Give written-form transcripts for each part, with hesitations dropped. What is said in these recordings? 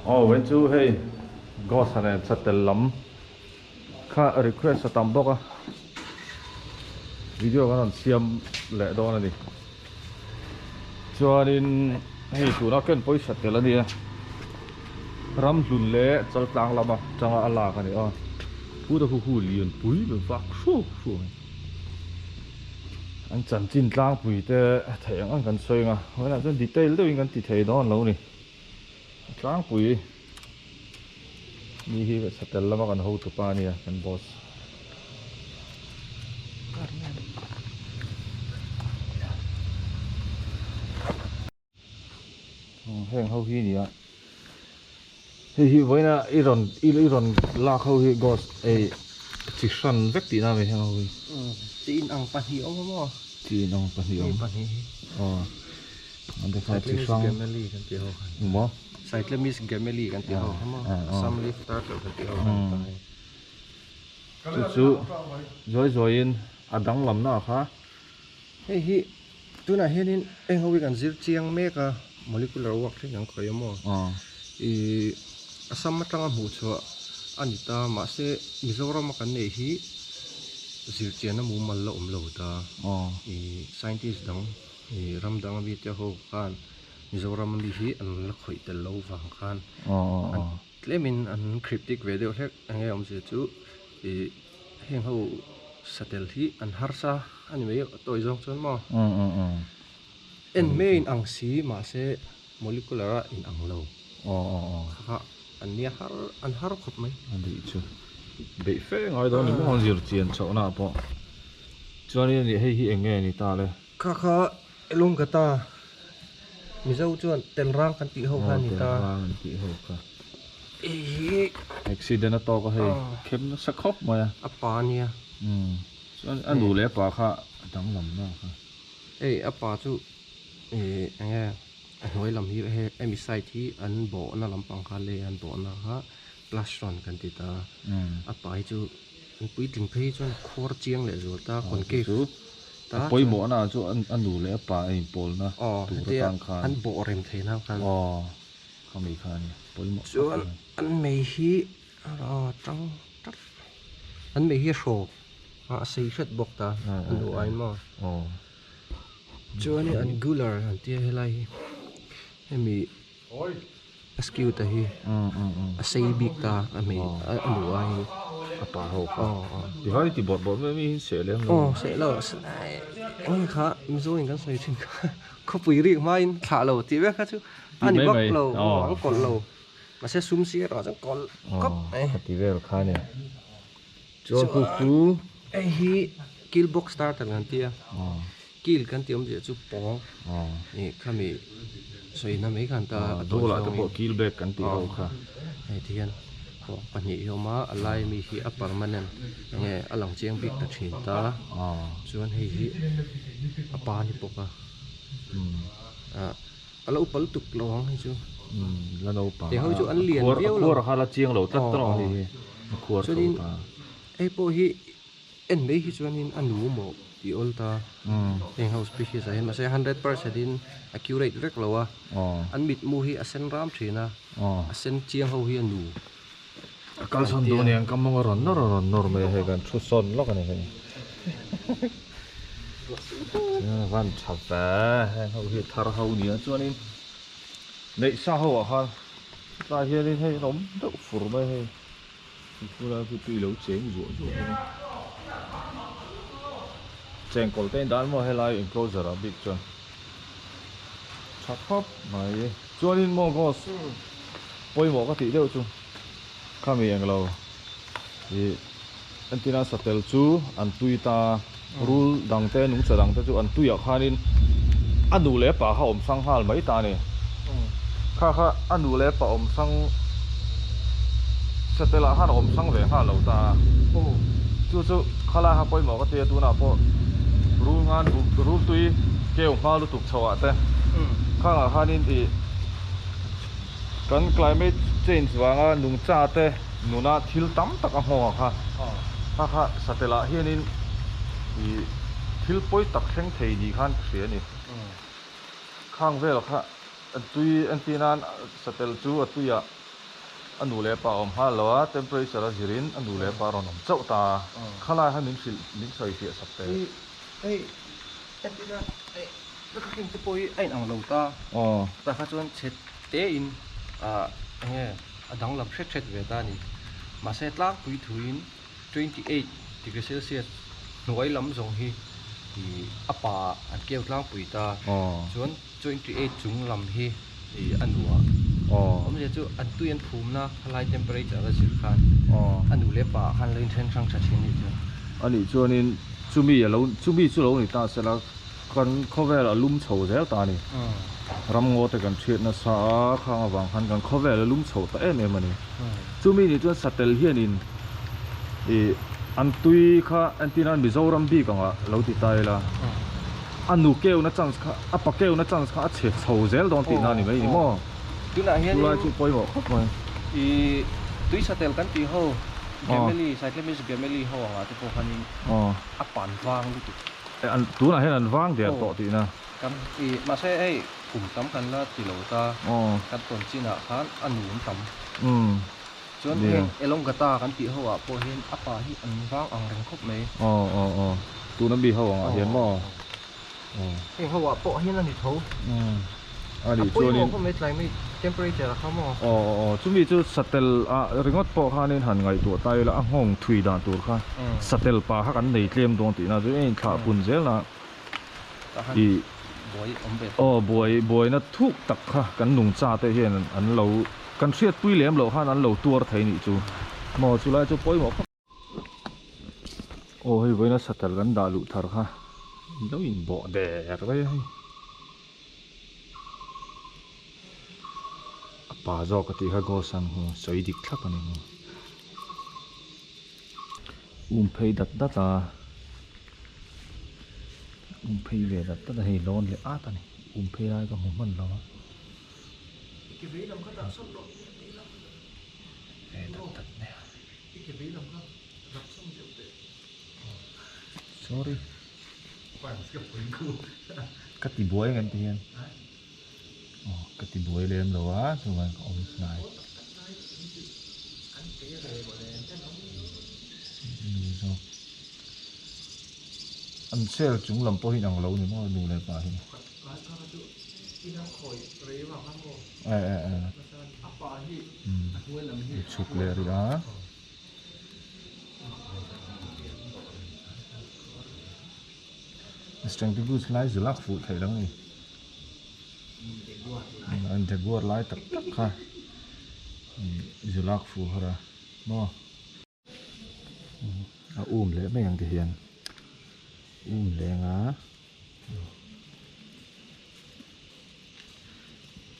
Oh, when you hey, go sana sa telam. Ka request sa tambok video ka nan siam le do na ni. Chuanin hey tu na ken poi sa tel ani ram hlun le chal tlang lama changa ala ka ni pu da hu lian pui be fak shu shu an chan chin tlang pui te theng an kan soi nga wala chen detail do in kan ti thei don lo ni tlang pui ni hi sa tel lama kan ho tu pa ni kan boss heng ho hi ni hi với na iron la ho hi ghost chỉ săn vét tí nào về heng ho hi tin ang panhiyo mo chỉ nong pa hi anh thấy phải chỉ sang gemeli kan ti ho mo Cyclamis gemeli kan ti ho mo some leaf turtle kan ti ho chú rồi in adang lam na kha hei hi tuna henin eng ho kan zir chiang me ka molecular work thing ang khoy mo i asam matang mu chu anita ma se mizoram kan nei hi zir chian na mu mal lo lo ta i scientist dang i ram dang bi te ho kan mizoram li hi an la khoi tel lo wang khan tlemin an cryptic video hlek ange om se chu i heng ho satel hi an harsa ani me toy jong chon mo en main ang si ma se molecular in ang lo kha an nia har khop mai anh đi chứ bị phê ngay đó những con diều chiên chỗ nào po cho nên thì hay hiện nghe người ta đây kha elung kata mi zau chuan tel rang kan ti ho khan ni ta ti ho ka accident to có hay kém nó sắc khóc mà apa nia cho anh đủ lẽ pa kha đắng lắm đó apa chu ange hoi lam hi he emi sai thi an bo na lam pang kha le an bo na ha plastron kan ti ta apa hi chu an pui ting phei chuan khor chiang le zo ta kon ke chú ta poi mo na chú anh đủ lẽ pa ai pol na tu ra tang kha an bo rem the na khan không bị khan poi mo chuan an mei hi tang tak an mei hi sho sei khat bok ta an do ai ma chuan an gular an ti helai hemi skill ta hi sei big ta ami an do ai apa ho thì hỏi thì bọt mới sẽ lên sẽ lo anh khá mizo in kan sai thin ko pui ri mai thả lo ti ve kha chu ani bok lo ang kon lo ma se sum si ro chang kol kop ti ve kha ne cho ku hi kill box starter kan tia kill kan ti om je chu pong ni khami soi na mấy kan ta do la ta bo kill back kan ti ho kha ai thian ko pani yo ma alai mi hi a permanent nge alang chiang big ta thin ta chuan hi apa ni poka alo pal tuk lawang hi chu la no pa te ho chu an lian viau lo kha la chiang lo tat tro hi khur so din ei po hi en mei hi chuan in anu mo ti ol ta eng house species a hen ma se 100% in accurate rek lawa an mit mu hi a sen ram thina a sen chiang ho hi anu kal son do ne ang kam mo ron nor me he kan thu son lo kan he van chap ba ho hi thar ho ni chuan in nei sa ho ha ta hian in hei rom do fur mai he pura ku tui lo cheng zo cheng kol ten dan mo he lai enclosure a big chuan chap hop mai chuan in mo go poi mo ka ti deu chu kami ang lo i antina satel chu an tuita rule dang te nung sa dang te chu an tuya khanin anu le pa ha om sang hal mai ta ni kha anu le pa om sang satela han om sang ve ha lo ta chu khala ha poi mo ka te tu na po rule ngan rule tui keu ma lu tuk chawa te kha hanin i kan climate change wanga nung cha te nuna thil tam tak a ho kha satela hianin i thil poi tak thleng thei ni khan thria ni khang vel kha tui antinan satel chu atuya anu le pa om ha lo a temperature a zirin anu le pa ron om chau ta khala ha min soi ti sap te ei etina ei cái kinh tế bôi anh ăn lâu ta ta phát triển chết tế in nghe đang làm chết về ta nè mà sẽ lắc quý thuyền 28 degree Celsius nuôi lắm giống hi thì apa anh kêu lắc quý ta chuẩn 28 chúng làm hi thì anh hùa hôm giờ chú anh tuyên phùm na high temperature là sự khan anh hùa lép bà han lên trên sang chặt chín đi chứ anh đi cho nên chú mi chú lâu ta sẽ là con cover là lum chầu dẻo ta nè ram ngô thì cần chuyện là sa khang vàng han cần cover là lum chầu ta em mà nè chú mi thì chú settle hiện in thì anh tuy kha anh tin anh bị dâu ram bi cả lâu thì tay là anh nụ kêu nó chẳng apa kêu nó chẳng khá chết chầu dẻo đòn tị na nè mấy mò chú lại hiện chú bôi bỏ khóc mà thì tuy settle kan ti ho family side limit family ho à thì có hành apa vàng đi anh tú là hay là vang để tọt thì na kan thì mà sẽ ấy cùng tắm kan là thì lâu ta kan tuần chi na kan anh muốn tắm cho nên elong gata kan ti ho à po hen apa hi anh vang ang reng khop mấy tú nó bị hậu à hiền mò thì ho à po hen là thì thấu anh đi cho nên không mấy lại mấy temperature không mò chúng mình chú settle ringot po khan nên hẳn ngày tuổi tay là hong thui đàn tuổi khan settle pa hắc anh này claim đòn tí na rồi anh thả bùn dễ là thì buổi nó thuốc tắc ha cái nung cha tới hiện anh lâu cái chuyện tui lém lâu ha anh lâu tua thấy nhỉ chú mò chú lại chú bôi mò ôi với nó settle cái đà lụ thar ha đâu in bỏ đẻ vậy bà do cái thứ go sang soi đi khắp anh em pay đặt à pay về đặt là hay lon le át này pay ai có một mình lo cái ví làm cái đặt xong rồi đặt này cái ví làm cái đặt xong rồi sorry cắt tí bối ngân tiền cái tí bối lên rồi á rồi mà ông này anh sẽ chúng làm bao nhiêu năm lâu nữa mà nuôi lại bà hình chụp lại rồi đó strength to boost lại dưới lắc phụ thấy lắm này anh thấy bùa lại tập ha dưới lắc phụ hả nó lẽ mấy thằng thì hiền lẽ ngá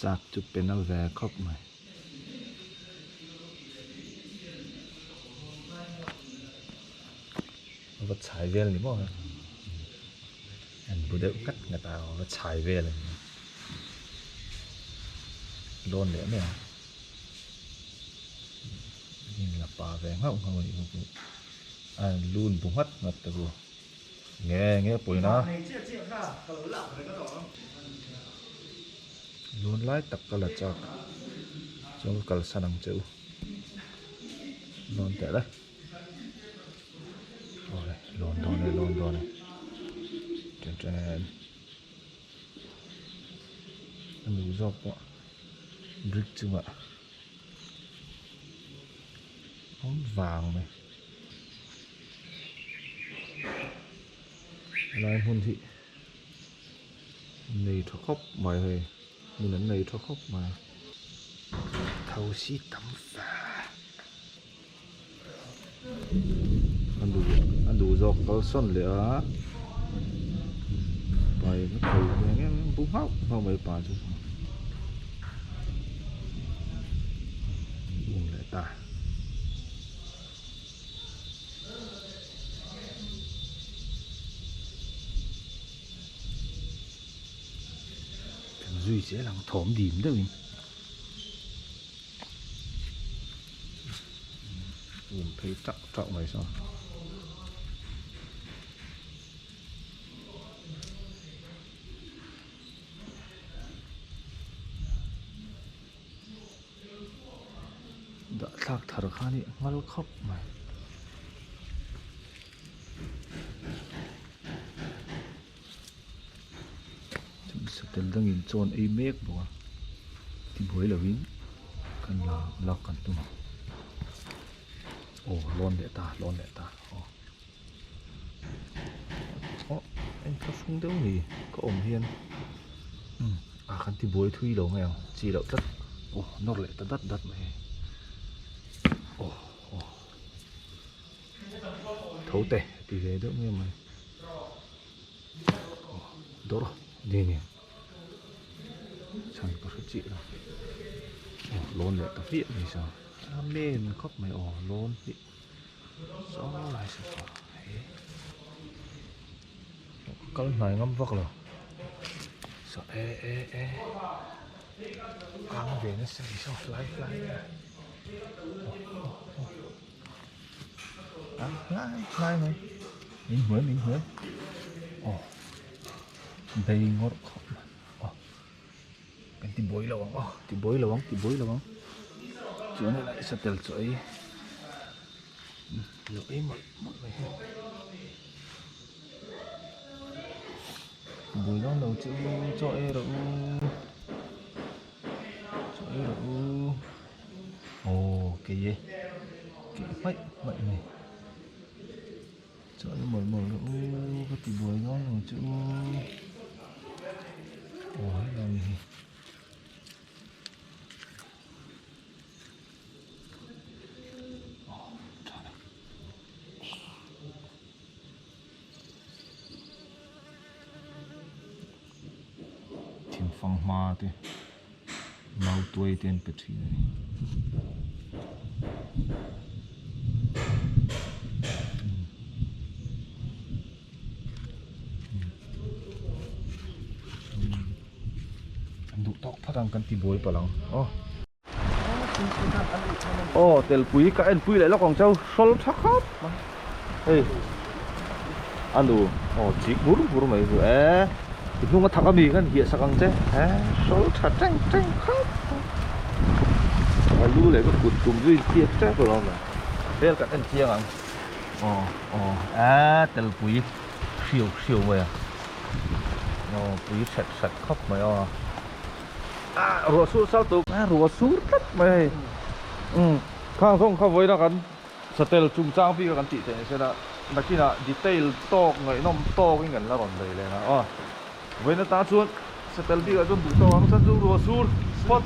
chặt chụp bên nó về khóc mày vật chạy về này mà anh bữa đỡ cắt người ta vật chạy về này luôn lẽ mày nhìn là bà về không anh luôn bùng hết ngặt từ nghe bụi nó luôn lái tập cái là cho cái sao nằm chịu luôn tệ đấy rồi luôn đó này trên anh đủ dọc quá brick chứ mà bóng vàng này lại hôn thị này thoát khóc mày hơi mình đến này thoát khóc mày thâu xí tắm phà anh đủ dọc có xuân lửa bài nó thầu nghe bung hóc vào mấy bà chứ buông lại ta duy sẽ làm thổm điểm đó mình thấy chắc trọng vậy sao thak thar khani ngal khop mai chum satel dangin chon ei mek bo ti boi lovin kan la lak kan tu oh lon le ta oh anh có phung đâu nhỉ có ổn hiền à khăn thì bối thui đâu nghe không chỉ đậu đất nó lại đất mày thấu tệ thì thế đỡ nghe mày đó rồi nè chẳng có chị đâu lôn lại tập viện thì sao nên khóc mày lôn đi gió lại sự phải có này ngâm vắt rồi sợ ăn về nó sẽ sao lái này mình hứa đây ngót khóc cái tìm bối lawang chỗ này lại settle chỗ ấy lỗi một này bối nó đầu chữ chỗ ấy rồi cái gì cái mấy này chỗ ấy mở rồi cái tìm bối nó đầu chữ này phong ma thì mau tuổi tiền bật thì này đủ tóc phát ang kan ti boy pa lang tel pui ka en pui lại lo kong chau sol thakap hey anu chik buru mai itu nggak thakam kan hiya sakang teh sol chateng khap lalu lại có cụt cùng duy tiết teh rồi mà đây là cái anh chiang tel pui siêu mày pui sạch khóc mày rùa sur sao tụ rùa sur tất mày khang không với nó kan setel chung trang phi kan ti te se da nakina detail tok ngai nom to cái ngan la ron dei le na với nó ta chuan setel phi ka chun tu to ang san chu rùa sur spot